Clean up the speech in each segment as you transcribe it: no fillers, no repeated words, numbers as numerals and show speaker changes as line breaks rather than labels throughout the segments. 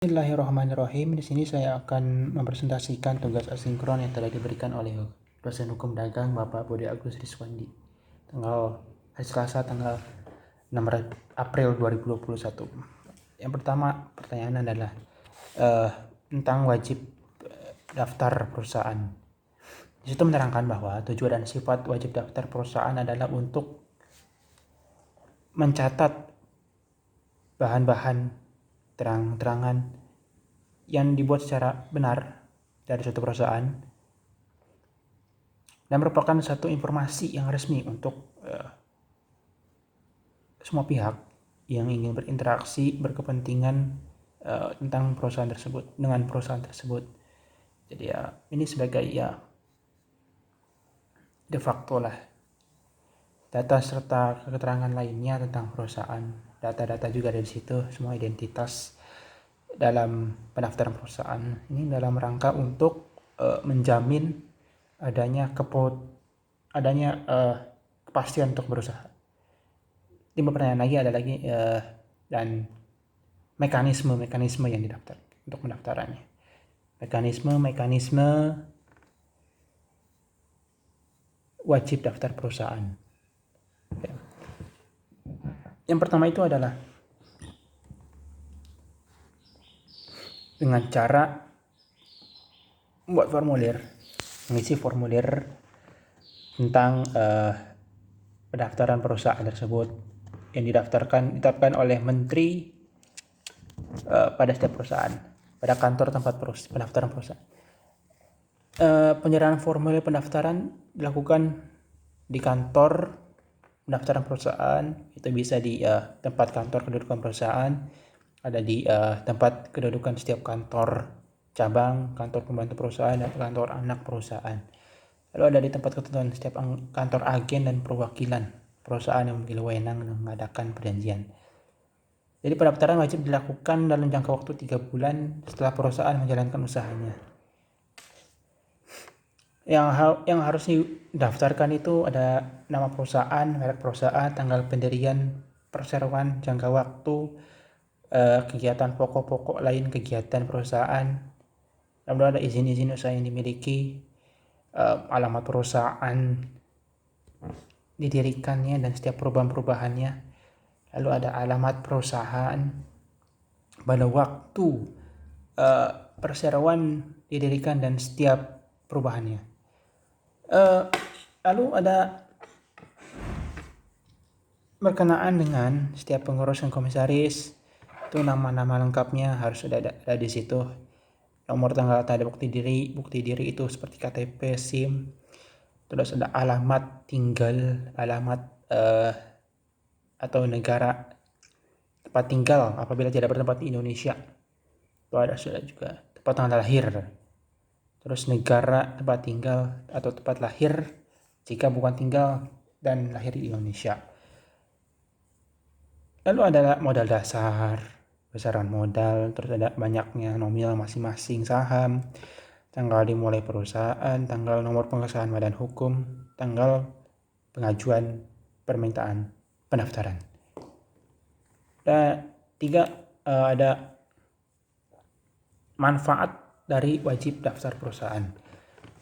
Bismillahirrahmanirrahim. Di sini saya akan mempresentasikan tugas asinkron yang telah diberikan oleh dosen hukum dagang Bapak Budi Agus Riswandi tanggal hari Selasa tanggal 6 April 2021. Yang pertama pertanyaan adalah tentang wajib daftar perusahaan. Di situ menerangkan bahwa tujuan dan sifat wajib daftar perusahaan adalah untuk mencatat bahan-bahan terang-terangan yang dibuat secara benar dari suatu perusahaan dan merupakan satu informasi yang resmi untuk semua pihak yang ingin berinteraksi berkepentingan tentang perusahaan tersebut dengan perusahaan tersebut. Jadi ya ini sebagai ya de facto lah data serta keterangan lainnya tentang perusahaan. Data-data juga dari situ, semua identitas dalam pendaftaran perusahaan ini dalam rangka untuk menjamin adanya kepastian untuk berusaha. Timbul pertanyaan lagi ada lagi dan mekanisme yang didaftar untuk pendaftarannya. Mekanisme wajib daftar perusahaan. Yang pertama itu adalah dengan cara membuat mengisi formulir tentang pendaftaran perusahaan tersebut yang ditetapkan oleh menteri pada setiap perusahaan, pada kantor tempat pendaftaran perusahaan. Penyerahan formulir pendaftaran dilakukan di kantor pendaftaran perusahaan, itu bisa di tempat kantor kedudukan perusahaan, ada di tempat kedudukan setiap kantor cabang, kantor pembantu perusahaan, dan kantor anak perusahaan. Lalu ada di tempat ketentuan setiap kantor agen dan perwakilan perusahaan yang memiliki wewenang mengadakan perjanjian. Jadi pendaftaran wajib dilakukan dalam jangka waktu 3 bulan setelah perusahaan menjalankan usahanya. Yang harus didaftarkan itu ada nama perusahaan, merek perusahaan, tanggal pendirian, perseroan, jangka waktu, kegiatan pokok-pokok lain kegiatan perusahaan, lalu ada izin-izin usaha yang dimiliki, alamat perusahaan didirikannya dan setiap perubahan-perubahannya, lalu ada alamat perusahaan pada waktu perseroan didirikan dan setiap perubahannya. Lalu ada berkenaan dengan setiap pengurus dan komisaris, itu nama-nama lengkapnya harus ada di situ. Nomor tanggal tanda bukti diri itu seperti KTP, SIM. Terus ada alamat tinggal, alamat atau negara tempat tinggal apabila tidak bertempat di Indonesia. Itu ada sudah juga tempat tanggal lahir. Terus negara tempat tinggal atau tempat lahir jika bukan tinggal dan lahir di Indonesia. Lalu ada modal dasar, besaran modal, terus ada banyaknya nominal masing-masing saham, tanggal dimulai perusahaan, tanggal nomor pengesahan badan hukum, tanggal pengajuan permintaan pendaftaran. Dan 3 ada manfaat dari wajib daftar perusahaan.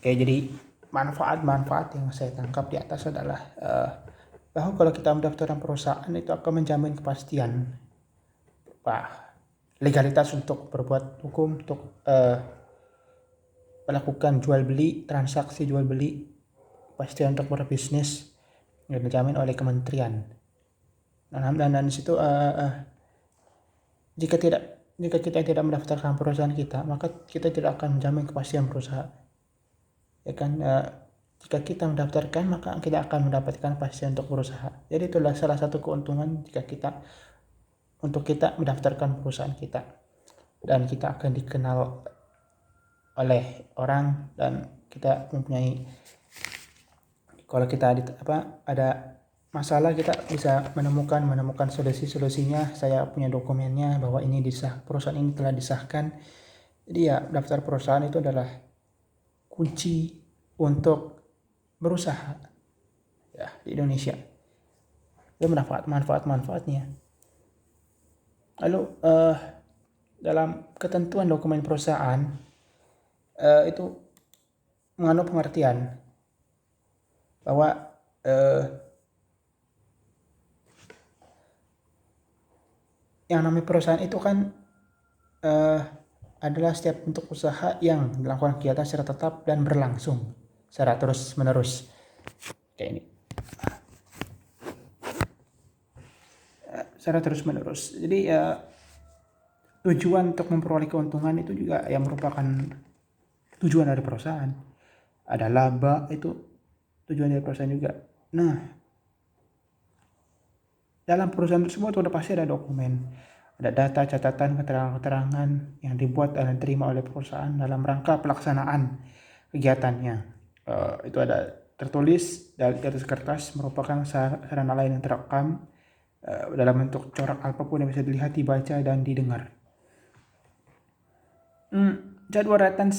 Oke, jadi manfaat yang saya tangkap di atas adalah bahwa kalau kita mendaftarkan perusahaan itu akan menjamin kepastian legalitas untuk berbuat hukum, untuk melakukan jual beli, transaksi jual beli, kepastian untuk berbisnis yang dijamin oleh kementerian. Dan di situ jika kita tidak mendaftarkan perusahaan kita, maka kita tidak akan menjamin kepastian perusahaan. Ya kan, jika kita mendaftarkan maka kita akan mendapatkan kepastian untuk berusaha. Jadi itulah salah satu keuntungan jika kita mendaftarkan perusahaan kita, dan kita akan dikenal oleh orang, dan kita mempunyai, kalau kita ada masalah kita bisa menemukan solusinya. Saya punya dokumennya bahwa ini perusahaan ini telah disahkan. Jadi ya daftar perusahaan itu adalah kunci untuk berusaha ya di Indonesia. Itu manfaatnya. Lalu dalam ketentuan dokumen perusahaan itu mengandung pengertian bahwa yang namanya perusahaan itu kan adalah setiap bentuk usaha yang dilakukan kegiatan secara tetap dan berlangsung secara terus menerus kayak ini, secara terus menerus. Jadi tujuan untuk memperoleh keuntungan itu juga yang merupakan tujuan dari perusahaan. Ada laba, itu tujuan dari perusahaan juga. Nah, dalam perusahaan tersebut udah pasti ada dokumen, ada data, catatan, keterangan-keterangan yang dibuat dan diterima oleh perusahaan dalam rangka pelaksanaan kegiatannya. Itu ada tertulis di atas kertas, merupakan sarana lain yang terekam dalam bentuk corak apapun yang bisa dilihat, dibaca, dan didengar. Jadwal